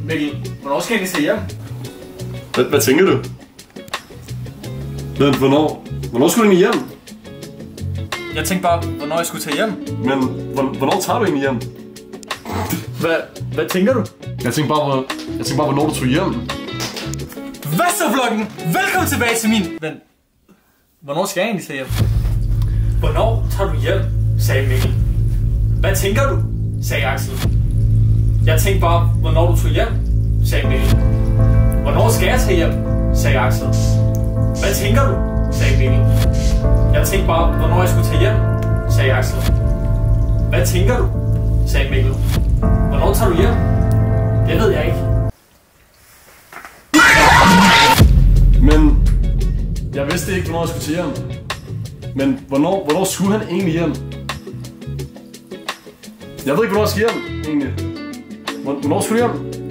Mikkel, hvornår skal I til hjem? Hvad tænker du? Men hvornår skulle du egentlig hjem? Jeg tænkte bare, hvornår jeg skulle tage hjem. Men hvornår tager du egentlig hjem? Hvad tænker du? Jeg tænkte bare, hvornår du tog hjem. Hvad så, vloggen? Velkommen tilbage til min... Men, hvornår skal jeg egentlig tage hjem? Hvornår tager du hjem, sagde Mikkel. Hvad tænker du, sagde Axel. Jeg tænkte bare, hvornår du tog hjem, sagde Mikkel. Hvornår skal jeg tage hjem, sagde Axel. Hvad tænker du, sagde Mikkel. Jeg tænkte bare, hvornår jeg skulle tage hjem, sagde Axel. Hvad tænker du, sagde Mikkel. Hvornår tager du hjem? Det ved jeg ikke. Men jeg vidste ikke, hvornår jeg skulle til hjem. Men hvornår skulle han egentlig hjem? Jeg ved ikke, hvornår jeg skal hjem, egentlig. Hvornår skulle du hjem?